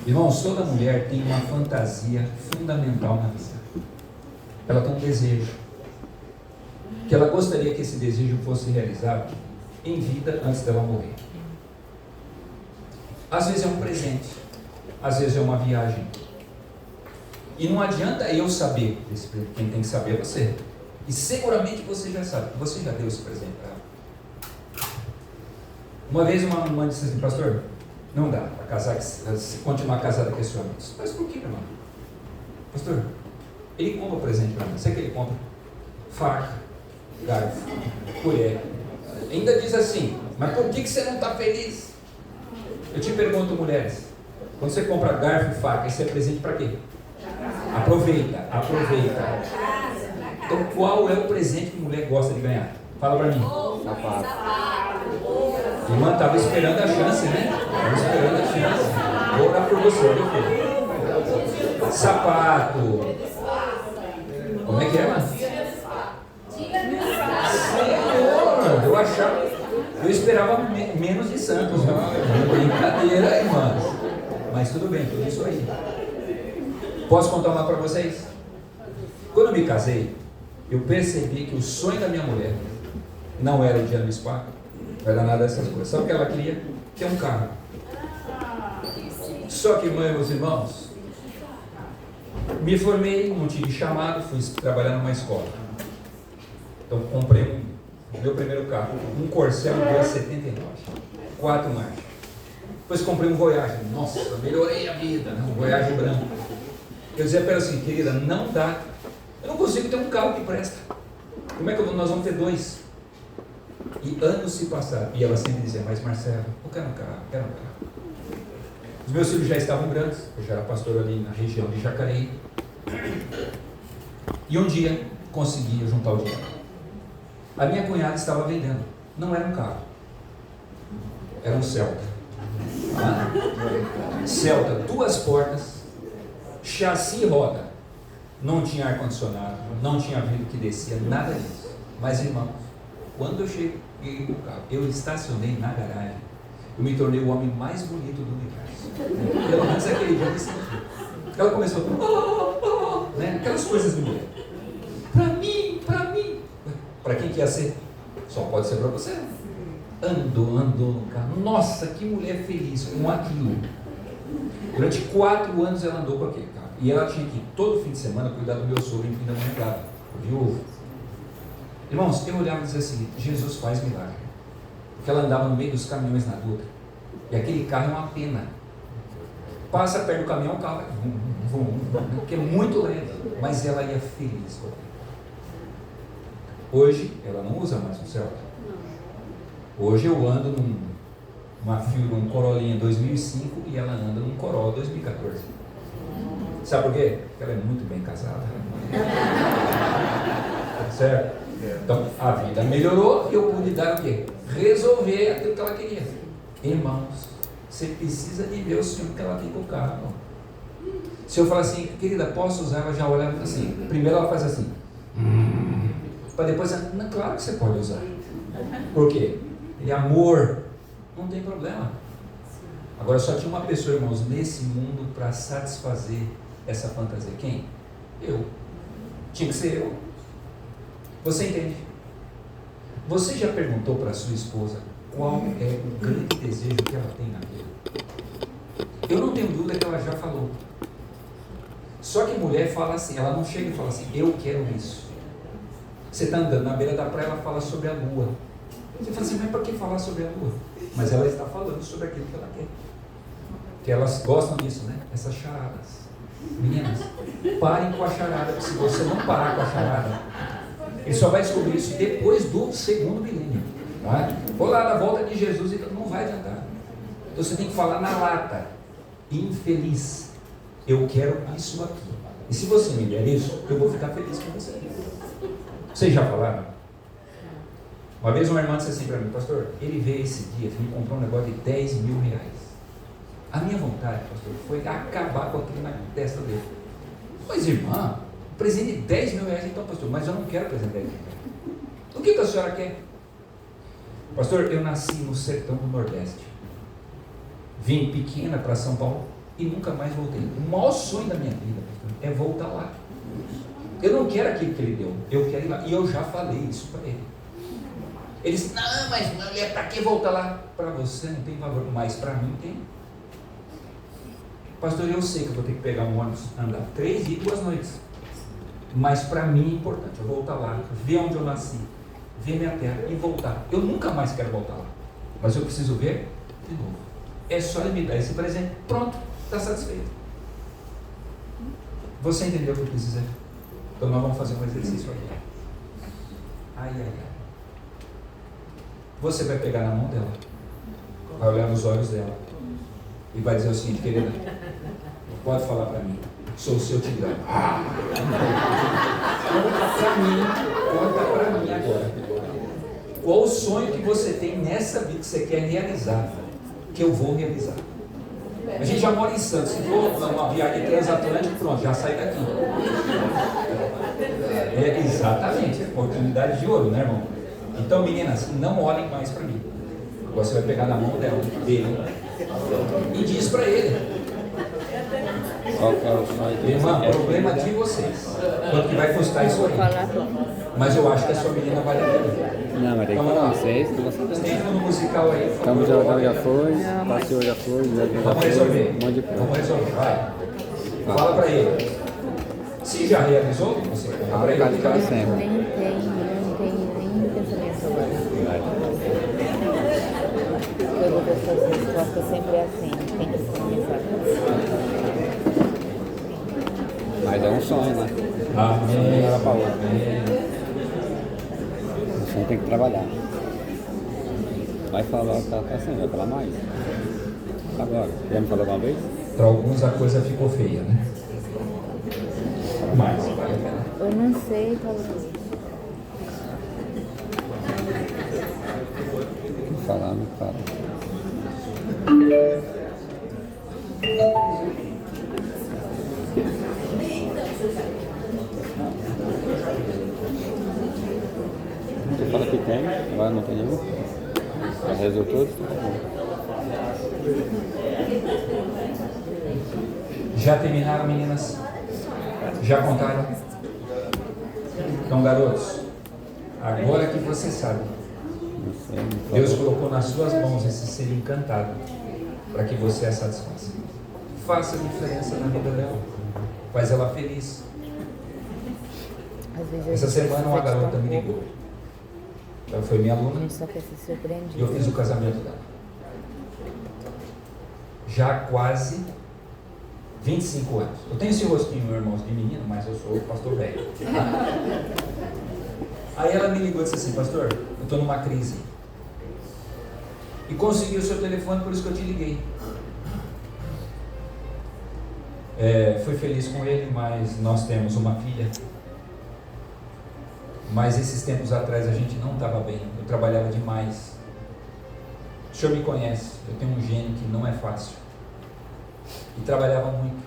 Irmãos, toda mulher tem uma fantasia fundamental na vida. Ela tem um desejo. Que ela gostaria que esse desejo fosse realizado em vida antes dela morrer. Às vezes é um presente. Às vezes é uma viagem. E não adianta eu saber esse presente. Quem tem que saber é você. E seguramente você já sabe. Você já deu esse presente para ela. Uma vez uma mãe disse assim, pastor, não dá para casar, se continuar casada com esse homem. Mas por que, irmão? Pastor, ele compra presente para mim. Sabe o que ele compra? Faca, garfo, colher. Ainda diz assim, mas por que você não está feliz? Eu te pergunto, mulheres, quando você compra garfo e faca, isso é presente para quê? Aproveita. Então qual é o presente que a mulher gosta de ganhar? Fala para mim. Irmã, estava esperando a chance, né? Estava esperando a chance. Vou orar por você, meu filho. Sapato. Como é que é, irmã? Senhor, eu achava. Eu esperava menos de Santos. Brincadeira, irmã. Mas tudo bem, tudo isso aí. Posso contar uma para vocês? Quando eu me casei, eu percebi que o sonho da minha mulher não era o dia no spa, não era nada dessas coisas. Sabe o que ela queria? Ter um carro. Só que, mãe e meus irmãos, me formei, não tive chamado, fui trabalhar numa escola. Então comprei o meu primeiro carro, um Corcel 279, 4 marchas. Depois comprei um Voyage. Nossa, melhorei a vida, né? Um Voyage branco. Eu dizia para ela assim, querida, não dá. Eu não consigo ter um carro que presta. Como é que nós vamos ter 2? E anos se passaram. E ela sempre dizia, mas Marcelo, eu quero um carro. Os meus filhos já estavam grandes. Eu já era pastor ali na região de Jacareí. E um dia consegui juntar o dinheiro. A minha cunhada estava vendendo. Não era um carro. Era um Celta. Celta, 2 portas, chassi e roda. Não tinha ar-condicionado, não tinha vidro que descia, nada disso. Mas, irmãos, quando eu cheguei no carro, eu estacionei na garagem, eu me tornei o homem mais bonito do universo. Pelo menos aquele dia eu me senti. Ela começou, né? Aquelas coisas de mulher. Para mim. Para quem que ia ser? Só pode ser para você. Andou no carro. Nossa, que mulher feliz com aquilo. Durante 4 anos ela andou com aquele carro. E ela tinha que, todo fim de semana, cuidar do meu sogro em Pindamonhangaba, viúvo. Irmãos, eu olhava e dizia assim, Jesus faz milagre. Porque ela andava no meio dos caminhões na Dutra. E aquele carro é uma pena. Passa perto do caminhão, o carro vai porque é muito lento. Mas ela ia feliz. Hoje, ela não usa mais o Celta. Hoje eu ando num Corolinha 2005 e ela anda num Corolla 2014. Sabe por quê? Porque ela é muito bem casada. Certo? Então, a vida melhorou e eu pude dar o quê? Resolver aquilo que ela queria. Irmãos, você precisa de ver o Senhor que ela tem com o carro. Se eu falar assim, querida, posso usar? Ela já olha assim. Primeiro ela faz assim. Para depois, não, claro que você pode usar. Por quê? Ele é amor. Não tem problema. Agora só tinha uma pessoa, irmãos, nesse mundo para satisfazer essa fantasia. Quem? Eu. Tinha que ser eu. Você entende? Você já perguntou para sua esposa qual é o grande desejo que ela tem na vida? Eu não tenho dúvida que ela já falou. Só que mulher fala assim, ela não chega e fala assim, eu quero isso. Você está andando na beira da praia, ela fala sobre a lua. Você fala assim, mas para que falar sobre a lua? Mas ela está falando sobre aquilo que ela quer. Que elas gostam disso, né? Essas charadas. Meninas, parem com a charada, porque se você não parar com a charada, ele só vai descobrir isso depois do segundo milênio. Tá? Ou lá na volta de Jesus, então não vai adiantar. Então você tem que falar na lata. Infeliz. Eu quero isso aqui. E se você me der isso, eu vou ficar feliz com você. Vocês já falaram? Uma vez uma irmã disse assim para mim, pastor, ele veio esse dia, me comprou um negócio de 10 mil reais. A minha vontade, pastor, foi acabar com aquilo na testa dele. Mas irmã, presente de 10 mil reais, então pastor, mas eu não quero presente de 10 mil reais. O que a senhora quer? Pastor, eu nasci no sertão do Nordeste. Vim pequena para São Paulo e nunca mais voltei. O maior sonho da minha vida, pastor, é voltar lá. Eu não quero aquilo que ele deu, eu quero ir lá. E eu já falei isso para ele. Ele disse, não, mas mulher, para que voltar lá? Para você não tem valor, mas para mim tem. Pastor, eu sei que eu vou ter que pegar um ônibus, andar 3 dias e 2 noites. Mas para mim é importante, eu voltar lá, ver onde eu nasci, ver minha terra e voltar. Eu nunca mais quero voltar lá. Mas eu preciso ver de novo. É só ele me dar esse presente, pronto, está satisfeito. Você entendeu o que eu quis dizer? Então nós vamos fazer um exercício aqui. Ai, ai, ai. Você vai pegar na mão dela, vai olhar nos olhos dela e vai dizer o seguinte, querida, pode falar para mim, sou o seu Tigrão. Conta para mim agora. Qual o sonho que você tem nessa vida que você quer realizar, que eu vou realizar? A gente já mora em Santos, se for uma viagem transatlântica, pronto, já sai daqui. É exatamente, oportunidade de ouro, né, irmão? Então, meninas, não olhem mais para mim. Você vai pegar na mão dele e diz para ele: irmã, problema de vocês. Quanto que vai custar isso aí? Mas eu acho que a sua menina vale a pena. Não, mas tem que falar vocês. Tem no musical aí. Campos de Jordão já foi, Passeio já foi, vamos resolver. Um monte de coisa. Vamos resolver, vai. Fala para ele. Se já realizou, você conta para ele. Para sempre. Nem tem pensamento agora. Eu vou ver essas respostas sempre assim, tem que começar. Mas é um sonho, né? Amém. Uma hora para outra. O sonho tem que trabalhar. Vai falar, tá assim, vai falar mais. Agora, já me falou alguma vez? Para alguns a coisa ficou feia, né? Mas vale a pena. Eu não sei, talvez. Falar, não fala. Você fala que tem, agora não tem nenhum. Já resolveu tudo, tá bom. Já terminaram, meninas? Já contaram? Então, garotos, agora que você sabe, Não sei, não falou. Deus colocou nas suas mãos esse ser encantado para que você a satisfaça. Faça a diferença na vida dela. faz ela feliz. Às vezes Essa semana uma garota me ligou. Ela foi minha A aluna gente só quer ser e surpreendido. eu fiz o casamento dela. Já há quase 25 anos. Eu tenho esse rostinho, meu irmão, de menino, mas eu sou o pastor velho. Aí ela me ligou e disse assim: pastor, eu estou numa crise. E consegui o seu telefone, por isso que eu te liguei. Fui feliz com ele, mas nós temos uma filha. Mas esses tempos atrás a gente não estava bem. Eu trabalhava demais. O senhor me conhece, eu tenho um gênio que não é fácil. E trabalhava muito.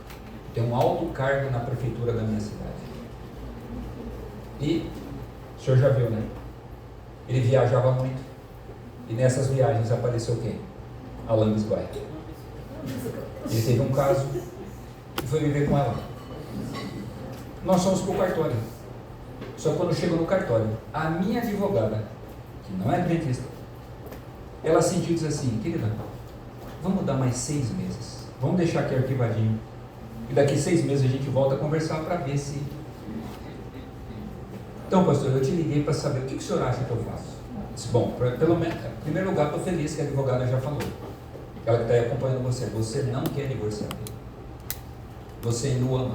Tenho um alto cargo na prefeitura da minha cidade. E o senhor já viu, né? Ele viajava muito. E nessas viagens apareceu quem? Alan Bisguai. Ele teve um caso e foi viver com ela. Nós fomos para o cartório. Só que quando chego no cartório, a minha advogada, que não é adventista, ela sentiu e disse assim: querida, vamos dar mais 6 meses. Vamos deixar aqui arquivadinho. E daqui 6 meses a gente volta a conversar para ver se... Então, pastor, eu te liguei para saber o que o senhor acha que eu faço. Disse, bom, pelo menos, em primeiro lugar, estou feliz que a advogada já falou. Ela que está acompanhando você. Você não quer divorciar dele. Você ainda o ama.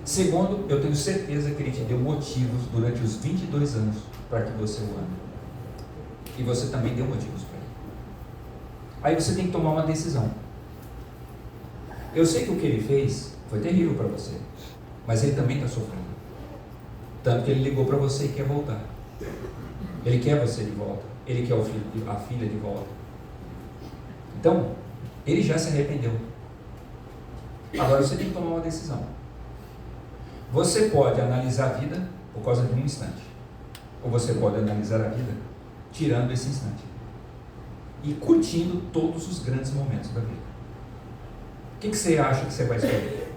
Segundo, eu tenho certeza que ele te deu motivos durante os 22 anos para que você o ame. E você também deu motivos para ele. Aí você tem que tomar uma decisão. Eu sei que o que ele fez foi terrível para você, mas ele também está sofrendo. Tanto que ele ligou para você e quer voltar. Ele quer você de volta. Ele quer a filha de volta. Então, ele já se arrependeu. Agora você tem que tomar uma decisão. Você pode analisar a vida por causa de um instante. Ou você pode analisar a vida tirando esse instante. E curtindo todos os grandes momentos da vida. O que você acha que você vai escolher?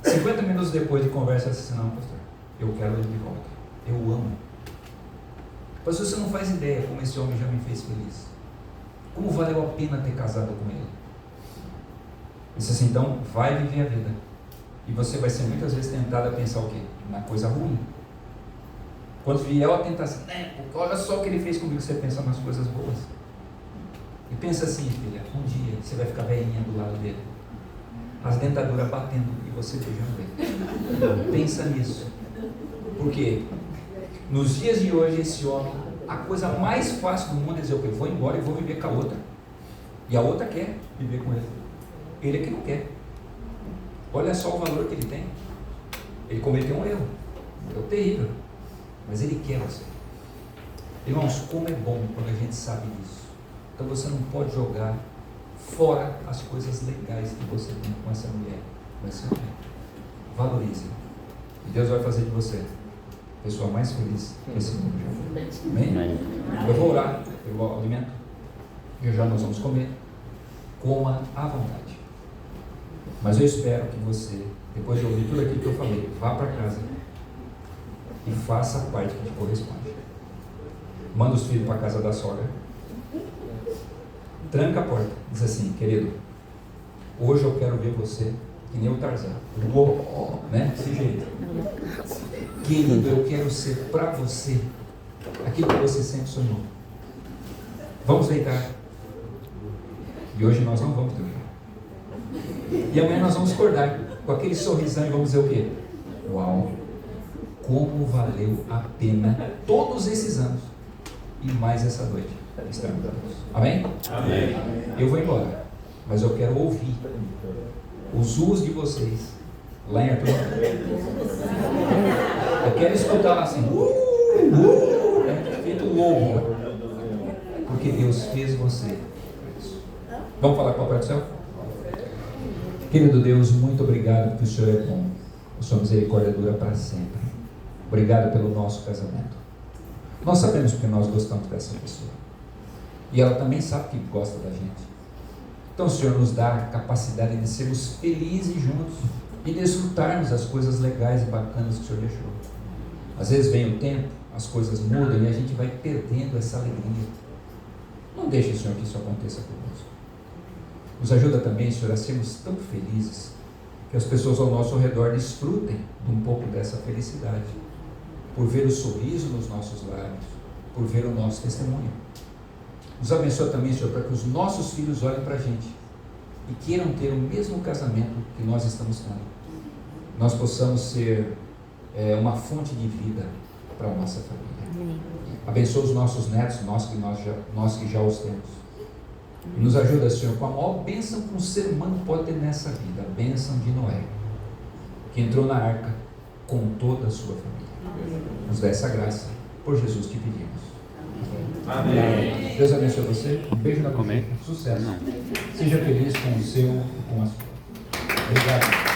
50 minutos depois de conversa, você diz: não, pastor, eu quero ele de volta. Eu amo. Pastor, você não faz ideia como esse homem já me fez feliz. Como valeu a pena ter casado com ele. Disse assim: então vai viver a vida. E você vai ser muitas vezes tentado a pensar o quê? Na coisa ruim. Quando vier a tentação, porque olha só o que ele fez comigo, você pensa nas coisas boas. E pensa assim, filha, um dia você vai ficar velhinha do lado dele, as dentaduras batendo e você beijando ele. Pensa nisso. Porque nos dias de hoje, esse homem, a coisa mais fácil do mundo é dizer o quê? Eu vou embora e vou viver com a outra. E a outra quer viver com ele. Ele é que não quer. Olha só o valor que ele tem. Ele cometeu um erro terrível, mas ele quer você. Irmãos, como é bom quando a gente sabe disso. Então você não pode jogar fora as coisas legais que você tem com essa mulher, com esse homem. Valorize. E Deus vai fazer de você a pessoa mais feliz que esse mundo já foi. Amém? Eu vou orar pelo alimento. Já nós vamos comer. Coma à vontade. Mas eu espero que você, depois de ouvir tudo aquilo que eu falei, vá para casa e faça a parte que te corresponde. Manda os filhos para a casa da sogra. Tranca a porta. Diz assim: querido, hoje eu quero ver você que nem o Tarzan. Né? Desse jeito. Querido, eu quero ser para você aquilo que você sempre sonhou. Vamos deitar. E hoje nós não vamos dormir. E amanhã nós vamos acordar com aquele sorrisão e vamos dizer o quê? Uau! Como valeu a pena todos esses anos e mais essa noite estarmos juntos. Amém? Amém. Eu vou embora, mas eu quero ouvir os usos de vocês lá em Arthur. Eu quero escutar lá assim, feito lobo, porque Deus fez você. Vamos falar com o Papai do Céu? Querido Deus, muito obrigado porque o Senhor é bom. A sua misericórdia dura para sempre. Obrigado pelo nosso casamento. Nós sabemos porque nós gostamos dessa pessoa. E ela também sabe que gosta da gente. Então o Senhor nos dá a capacidade de sermos felizes juntos e desfrutarmos as coisas legais e bacanas que o Senhor deixou. Às vezes vem o tempo, as coisas mudam e a gente vai perdendo essa alegria. Não deixe, Senhor, que isso aconteça conosco. Nos ajuda também, Senhor, a sermos tão felizes Que as pessoas ao nosso redor desfrutem de um pouco dessa felicidade, por ver o sorriso nos nossos lábios, por ver o nosso testemunho. Nos abençoa também, Senhor, para que os nossos filhos olhem para a gente e queiram ter o mesmo casamento que nós estamos tendo. Nós possamos ser uma fonte de vida para a nossa família. Amém. Abençoa os nossos netos, nós que já os temos. E nos ajuda, Senhor, com a maior bênção que um ser humano pode ter nessa vida, a bênção de Noé, que entrou na arca com toda a sua família. Nos dá essa graça, por Jesus te pedimos. Amém. Deus abençoe você, um beijo na comida, sucesso. Seja feliz com o seu e com a sua. Obrigado.